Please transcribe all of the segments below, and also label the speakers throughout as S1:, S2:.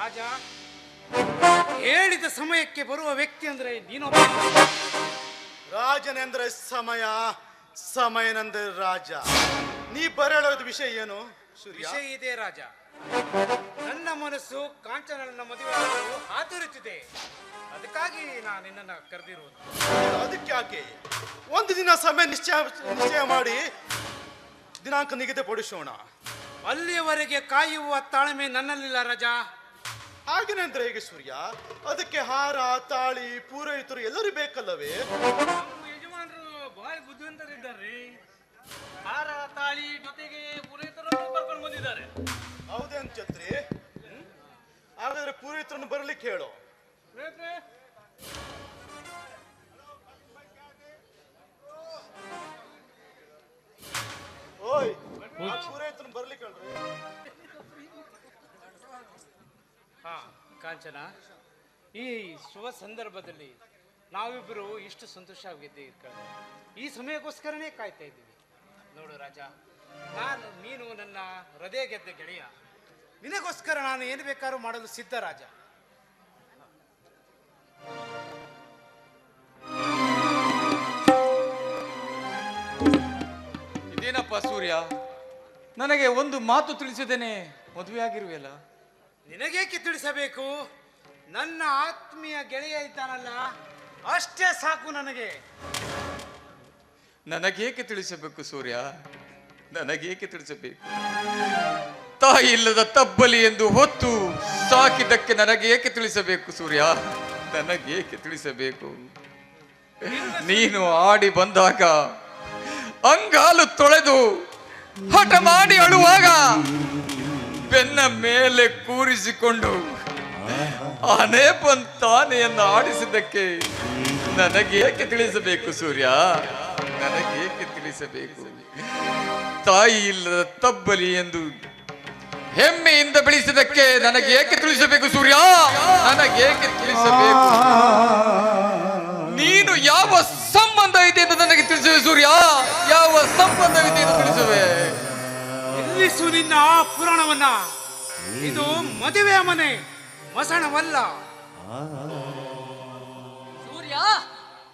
S1: ರಾಜ, ಹೇಳಿದ ಸಮಯಕ್ಕೆ ಬರುವ ವ್ಯಕ್ತಿ ಅಂದ್ರೆ ನೀನೊಬ್ಬ.
S2: ರಾಜನೆಂದ್ರೆ ಸಮಯ, ಸಮಯನೆಂದ್ರೆ ರಾಜ. ನೀ ಬರಳೋದ ವಿಷಯ ಏನು?
S1: ವಿಷಯ ಇದೆ ರಾಜ. ನನ್ನ ಮನಸ್ಸು ಕಾಂಚನನ್ನ ಮದುವೆ ಆಗಲು ಆತುರುತ್ತಿದೆ. ಅದಕ್ಕಾಗಿ ನಾನು ನಿನ್ನನ್ನು ಕರೆದಿರುವುದು.
S2: ಅದಕ್ಕೆ ಯಾಕೆ ಒಂದು ದಿನ ಸಮಯ ನಿಶ್ಚಯ ಮಾಡಿ ದಿನಾಂಕ ನಿಗದಿಪಡಿಸೋಣ.
S1: ಅಲ್ಲಿಯವರೆಗೆ ಕಾಯುವ ತಾಳ್ಮೆ ನನ್ನಲ್ಲಿಲ್ಲ ರಾಜ.
S2: ಹಾಗೇನಂದ್ರೆ ಹೇಗೆ ಸೂರ್ಯ? ಅದಕ್ಕೆ ಹಾರ, ತಾಳಿ, ಪೂರೈತರು ಎಲ್ಲರೂ ಬೇಕಲ್ಲವೇ?
S1: ಯಜಮಾನರು ಬಹಳ ಬುದ್ಧಿವಂತರಿದ್ದಾರೆ. ಹಾರ, ತಾಳಿ ಜೊತೆಗೆ ಪೂರೈತರನ್ನು ಕರ್ಕೊಂಡು ಬಂದಿದ್ದಾರೆ.
S2: ಹೌದೇನ್ ಛತ್ರಿ? ಹಾಗಾದ್ರೆ ಪೂರೈತರನ್ನು ಬರಲಿಕ್ಕೆ ಹೇಳು. ಓಯ್, ಪೂರೈತರನ್ನು ಬರ್ಲಿಕ್ಕೆ ಹೇಳ್ರಿ.
S1: ಹಾ ಕಾಂಚನ, ಈ ಶುಭ ಸಂದರ್ಭದಲ್ಲಿ ನಾವಿಬ್ಬರು ಇಷ್ಟು ಸಂತೋಷವಾಗಿದ್ದೆ. ಈ ಸಮಯಕ್ಕೋಸ್ಕರನೇ ಕಾಯ್ತಾ ಇದ್ದೀವಿ. ನೋಡು ರಾಜ, ನೀನು ನನ್ನ ಹೃದಯ ಗೆದ್ದ ಗೆಳೆಯ. ನಿನಗೋಸ್ಕರ ನಾನು ಏನು ಬೇಕಾದ್ರೂ ಮಾಡಲು ಸಿದ್ಧ ರಾಜ.
S3: ಇದೇನಪ್ಪ ಸೂರ್ಯ, ನನಗೆ ಒಂದು ಮಾತು ತಿಳಿಸಿದ್ದೇನೆ, ಮದುವೆ ಆಗಿರುವೆಲ್ಲ.
S1: ನಿನಗೇಕೆ ತಿಳಿಸಬೇಕು? ನನ್ನ ಆತ್ಮೀಯ ಗೆಳೆಯ ಇದ್ದಾನಲ್ಲ, ಅಷ್ಟೇ ಸಾಕು ನನಗೆ.
S3: ನನಗೇಕೆ ತಿಳಿಸಬೇಕು ಸೂರ್ಯ? ನನಗೇಕೆ ತಿಳಿಸಬೇಕು? ತಾಯಿ ಇಲ್ಲದ ತಬ್ಬಲಿ ಎಂದು ಹೊತ್ತು ಸಾಕಿದ್ದಕ್ಕೆ ನನಗೇಕೆ ತಿಳಿಸಬೇಕು ಸೂರ್ಯ? ನನಗೇಕೆ ತಿಳಿಸಬೇಕು? ನೀನು ಆಡಿ ಬಂದಾಗ ಅಂಗಾಲು ತೊಳೆದು ಹಠ ಮಾಡಿ ಅಳುವಾಗ ಬೆನ್ನ ಮೇಲೆ ಕೂರಿಸಿಕೊಂಡು ಆನೆ ಬಂತಾನೆಯನ್ನು ಆಡಿಸಿದ್ದಕ್ಕೆ ನನಗೇಕೆ ತಿಳಿಸಬೇಕು ಸೂರ್ಯ? ನನಗೇಕೆ ತಿಳಿಸಬೇಕು? ತಾಯಿ ಇಲ್ಲದ ತಬ್ಬಲಿ ಎಂದು ಹೆಮ್ಮೆಯಿಂದ ಬೆಳೆಸಿದಕ್ಕೆ ನನಗೇಕೆ ತಿಳಿಸಬೇಕು ಸೂರ್ಯ? ನನಗೇಕೆ ತಿಳಿಸಬೇಕು? ನೀನು ಯಾವ ಸಂಬಂಧ ಇದೆ ಎಂದು ನನಗೆ ತಿಳಿಸುವೆ ಸೂರ್ಯ? ಯಾವ ಸಂಬಂಧವಿದೆ ಎಂದು ತಿಳಿಸುವೆ?
S1: ನಿಲ್ಲಿಸು ನಿನ್ನ ಪುರಾಣವನ್ನ. ಇದು ಮದುವೆ ಮನೆ, ಮಸಣವಲ್ಲ.
S4: ಸೂರ್ಯ,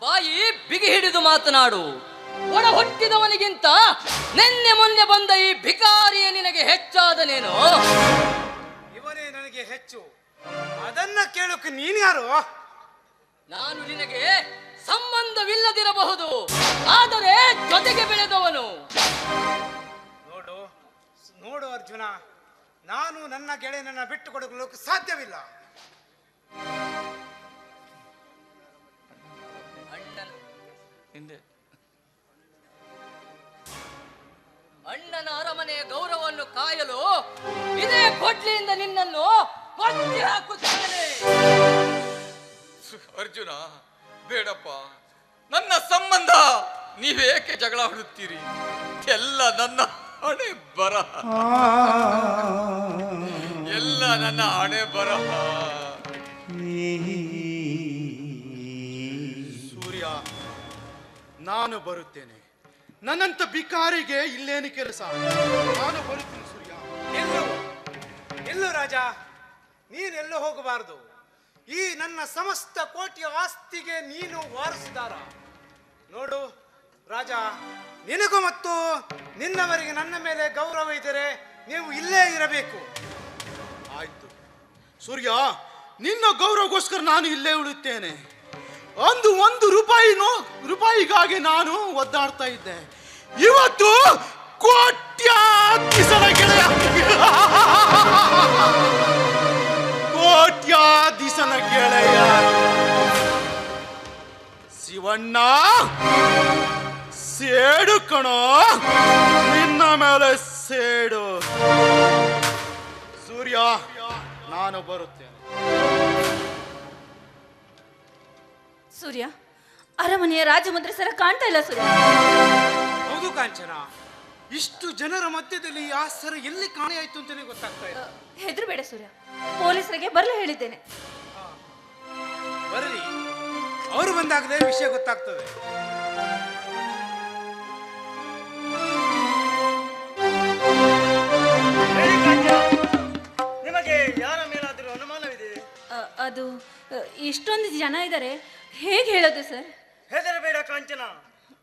S4: ಬಾಯಿ ಬಿಗಿ ಹಿಡಿದು ಮಾತನಾಡು. ಒಡ ಹುಟ್ಟಿದವನಿಗಿಂತ ನಿನ್ನೆ ಮೊನ್ನೆ ಬಂದ ಈ ಭಿಕಾರಿಯ ನಿನಗೆ ಹೆಚ್ಚಾದನೇನು?
S1: ಇವನೇ ನನಗೆ ಹೆಚ್ಚು. ಅದನ್ನ ಕೇಳೋಕೆ ನೀನ್ಯಾರು?
S4: ನಾನು ನಿನಗೆ ಸಂಬಂಧವಿಲ್ಲದಿರಬಹುದು, ಆದರೆ ಜೊತೆಗೆ ಬೆಳೆದವನು.
S1: ನೋಡು ಅರ್ಜುನ, ನಾನು ನನ್ನ ಗೆಳೆಯನನ್ನ ಬಿಟ್ಟು ಕೊಡಲು ಸಾಧ್ಯವಿಲ್ಲ.
S4: ಅಣ್ಣನ ಅರಮನೆಯ ಗೌರವವನ್ನು ಕಾಯಲು ಇದೇ ಕೊಡ್ಲಿಯಿಂದ ನಿನ್ನನ್ನು ಕೊಚ್ಚಿ ಹಾಕುತ್ತೇನೆ.
S3: ಅರ್ಜುನ, ಬೇಡಪ್ಪ. ನನ್ನ ಸಂಬಂಧ ನೀವೇಕೆ ಜಗಳ ಹೊಡುತ್ತೀರಿ? ಎಲ್ಲ ನನ್ನ ಹಣೆ ಬರಹ, ಎಲ್ಲ ನನ್ನ ಹಣೆ ಬರಹ.
S2: ಸೂರ್ಯ, ನಾನು ಬರುತ್ತೇನೆ. ನನ್ನಂತ ಬಿಕಾರಿಗೆ ಇಲ್ಲೇನು ಕೆಲಸ? ನಾನು ಬರುತ್ತೇನೆ ಸೂರ್ಯ.
S1: ಎಲ್ಲೋ ರಾಜ, ನೀನೆಲ್ಲೋ ಹೋಗಬಾರದು. ಈ ನನ್ನ ಸಮಸ್ತ ಕೋಟಿಯ ಆಸ್ತಿಗೆ ನೀನು ವಾರಸುದಾರ. ನೋಡು ರಾಜ, ನಿನಗೂ ಮತ್ತು ನಿನ್ನವರಿಗೆ ನನ್ನ ಮೇಲೆ ಗೌರವ ಇದ್ದರೆ ನೀವು ಇಲ್ಲೇ ಇರಬೇಕು.
S2: ಆಯ್ತು ಸೂರ್ಯ, ನಿನ್ನ ಗೌರವಗೋಸ್ಕರ ನಾನು ಇಲ್ಲೇ ಉಳಿಯುತ್ತೇನೆ. ಅಂದು 1 ರೂಪಾಯಿಗಾಗಿ ನಾನು ಒದ್ದಾಡ್ತಾ ಇದ್ದೆ. ಇವತ್ತು ಕೋಟ್ಯಾಧೀಶನ ಗೆಳೆಯ, ಕೋಟ್ಯಾಧೀಶನ ಗೆಳೆಯ ಶಿವಣ್ಣ, ಸೇಡು ಕಣೋ, ನಿನ್ನ ಮೇಲೆ ಸೇಡು. ಸೂರ್ಯ, ನಾನು ಬರುತ್ತೇನೆ.
S5: ಸೂರ್ಯ, ಅರಮನೆಯ ರಾಜಮುದ್ರೆ ಸರ ಕಾಣ್ತಾ ಇಲ್ಲ ಸೂರ್ಯ.
S1: ಹೌದು ಕಾಂಚನ, ಇಷ್ಟು ಜನರ ಮಧ್ಯದಲ್ಲಿ ಆ ಸರ ಎಲ್ಲಿ ಕಾಣೆಯಾಯ್ತು ಅಂತಾನೆ ಗೊತ್ತಾಗ್ತಾ ಇಲ್ಲ.
S5: ಹೆದರಬೇಡ ಸೂರ್ಯ, ಪೊಲೀಸರಿಗೆ ಬರಲು ಹೇಳಿದ್ದೇನೆ.
S1: ಬರಲಿ, ಅವರು ಬಂದಾಗಲೇ ವಿಷಯ ಗೊತ್ತಾಗ್ತದೆ.
S6: ನಿಮಗೆ ಯಾರ ಮೇಲಾದರೂ ಅನುಮಾನ
S5: ಅದು ಇಷ್ಟೊಂದು ಜನ ಇದ್ದಾರೆ, ಹೇಗೆ ಹೇಳೋದು ಸರ್?
S6: ಹೆದರಬೇಡ ಕಾಂಚನ,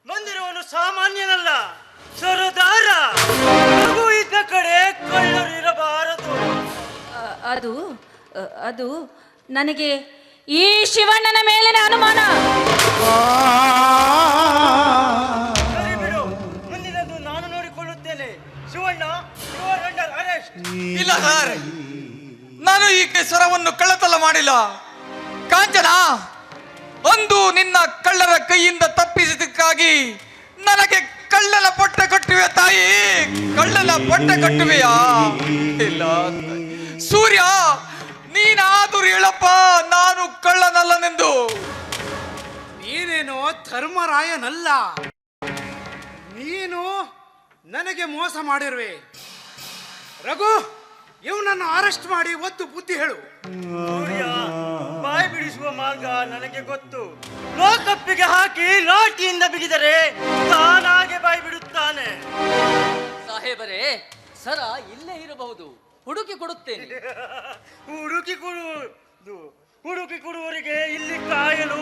S6: ಬಂದಿರುವನು ಸಾಮಾನ್ಯನಲ್ಲ, ಸರದಾರ. ಮಗು ಇದ್ದ ಕಡೆ ಕಳ್ಳರು ಇರಬಾರದು.
S5: ಅದು ಅದು ನನಗೆ ಈ ಶಿವಣ್ಣನ ಮೇಲಿನ ಅನುಮಾನ.
S6: ಸರಿ ಬಿಡು, ಮುಂದಿನದು ನಾನು ನೋಡಿಕೊಳ್ಳುತ್ತೇನೆ. Shivanna, you are under arrest.
S3: ಇಲ್ಲ ಸರ್, ನಾನು ಈ ಸ್ವರವನ್ನು ಕಳ್ಳತನ ಮಾಡಿಲ್ಲ. ಕಾಂಚನ, ಅಂದು ನಿನ್ನ ಕಳ್ಳರ ಕೈಯಿಂದ ತಪ್ಪಿಸಿದ್ದಕ್ಕಾಗಿ ನನಗೆ ಕಳ್ಳನ ಪಟ್ಟ ಕಟ್ಟುವೆ ತಾಯಿ, ಕಳ್ಳನ ಪಟ್ಟ ಕಟ್ಟುವೆಯಾ? ಇಲ್ಲ ಸೂರ್ಯ, ನೀನಾದರೂ ಹೇಳಪ್ಪ, ನಾನು ಕಳ್ಳನಲ್ಲನೆಂದು.
S1: ನೀನೇನೋ ಧರ್ಮರಾಯನಲ್ಲ, ನೀನು ನನಗೆ ಮೋಸ ಮಾಡಿರುವೆ. ರಘು, ಇವನನ್ನು ಅರೆಸ್ಟ್ ಮಾಡಿ ಒದ್ದು ಬುದ್ಧಿ ಹೇಳು.
S6: ಸೂರ್ಯ, ಬಾಯಿ ಬಿಡಿಸುವ ಮಾರ್ಗ ನನಗೆ ಗೊತ್ತು. ಲೋಕಪ್ಪಿಗೆ ಹಾಕಿ ಲಾಠಿಯಿಂದ ಬಿಗಿದರೆ ತಾನಾಗೆ ಬಾಯಿ ಬಿಡುತ್ತಾನೆ.
S4: ಸಾಹೇಬರೇ, ಸರ ಇಲ್ಲೇ ಇರಬಹುದು, ಹುಡುಕಿ ಕೊಡುತ್ತೇನೆ.
S6: ಹುಡುಕಿ ಕೊಡುವವರಿಗೆ ಇಲ್ಲಿ ಕಾಯಲು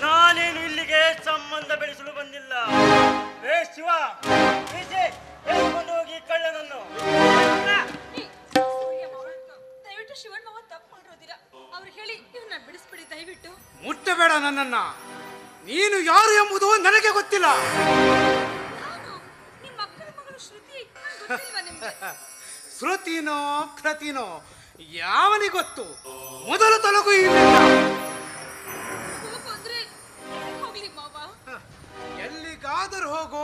S6: ನಾನೇನು ಇಲ್ಲಿಗೆ ಸಂಬಂಧ ಬೆಳೆಸಲು ಬಂದಿಲ್ಲ. ಏ ಶಿವ, ಈಚೆ ಎಳೆದುಕೊಂಡು ಹೋಗಿ ಕಳ್ಳನನ್ನು.
S5: ದಯವಿಟ್ಟು ಶಿವಣ್ಣ ತಪ್ಪು ಮಾಡಿರೋದಿರ, ಅವ್ರು ಹೇಳಿ ಇವನ್ನ ಬಿಡಿಸ್ಬಿಡಿ ದಯವಿಟ್ಟು.
S1: ಮುಟ್ಟಬೇಡ ನನ್ನನ್ನ, ನೀನು ಯಾರು ಎಂಬುದು ನನಗೆ ಗೊತ್ತಿಲ್ಲ.
S5: ನಿಮ್ಮ ಅಕ್ಕನ ಮಗಳು ಶ್ರುತಿ, ಗೊತ್ತಿಲ್ವಾ ನಿಮ್ಗೆ?
S1: ಶ್ರುತಿನೋ ಕೃತಿನೋ ಯಾವನಿಗೆ ಗೊತ್ತು? ಮೊದಲು ತೊಲಗು ಇಲ್ಲಿಂದ.
S5: ಹೋಗ್ಲಿ ಮಾವ.
S1: ಎಲ್ಲಿಗಾದರೂ ಹೋಗು,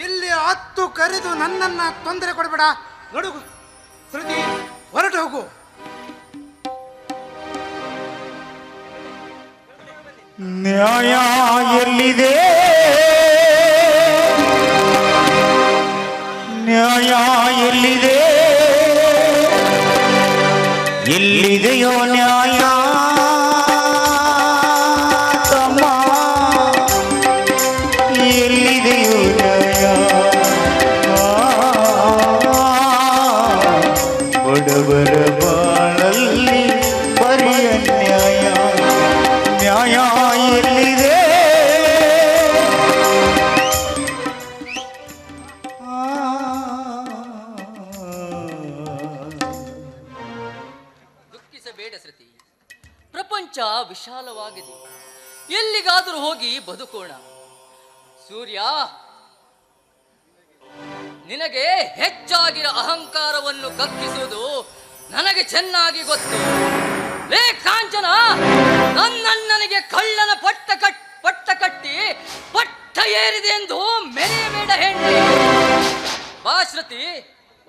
S1: ಇಲ್ಲಿ ಹತ್ತು ಕರೆದು ನನ್ನನ್ನ ತೊಂದರೆ ಕೊಡಬೇಡ. ನೋಡು ಶ್ರುತಿ, ಹೊರಟು ಹೋಗು.
S7: ನ್ಯಾಯ ಎಲ್ಲಿದೆ? ನ್ಯಾಯ ಎಲ್ಲಿದೆ? ಎಲ್ಲಿದೆಯೋ ನ್ಯಾಯ ತಮ್ಮ? ಎಲ್ಲಿದೆಯೋ ನ್ಯಾಯ? ಬಡವರ ಬಾಳಲ್ಲಿ ಬರಿಯ ನ್ಯಾಯ. ನ್ಯಾಯ ಎಲ್ಲಿದೆ?
S4: ದುಃಖಿಸಬೇಡ ಶ್ರುತಿ, ಪ್ರಪಂಚ ವಿಶಾಲವಾಗಿದೆ, ಎಲ್ಲಿಗಾದರೂ ಹೋಗಿ ಬದುಕೋಣ. ಸೂರ್ಯ, ನಿನಗೆ ಹೆಚ್ಚಾಗಿರೋ ಅಹಂಕಾರವನ್ನು ಕಕ್ಕಿಸುವುದು ನನಗೆ ಚೆನ್ನಾಗಿ ಗೊತ್ತು. ಲೇ ಕಾಂಚನ, ನನ್ನಣ್ಣನಿಗೆ ಕಳ್ಳನ ಪಟ್ಟ ಕಟ್ಟಿ ಪಟ್ಟ ಏರಿದೆ ಎಂದು ಮೆರೆಯಬೇಡ ಹೆಣ್ಣೆ. ಬಾ ಶ್ರುತಿ,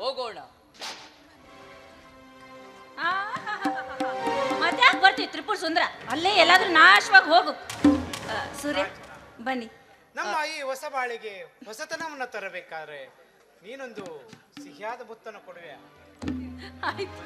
S4: ಹೋಗೋಣ.
S5: ಮತ್ತೆ ಯಾಕೆ ಬರ್ತೀವಿ ತ್ರಿಪುರ ಸುಂದರ? ಅಲ್ಲೇ ಎಲ್ಲಾದ್ರೂ ನಾಶವಾಗಿ ಹೋಗು. ಸೂರ್ಯ ಬನ್ನಿ.
S1: ನಮ್ಮ ಈ ಹೊಸ ಬಾಳಿಗೆ ಹೊಸತನವನ್ನು ತರಬೇಕಾದ್ರೆ ನೀನೊಂದು ಸಿಹಿಯಾದ ಮುತ್ತನ್ನು ಕೊಡುವೆ.
S5: ಆಯ್ತು.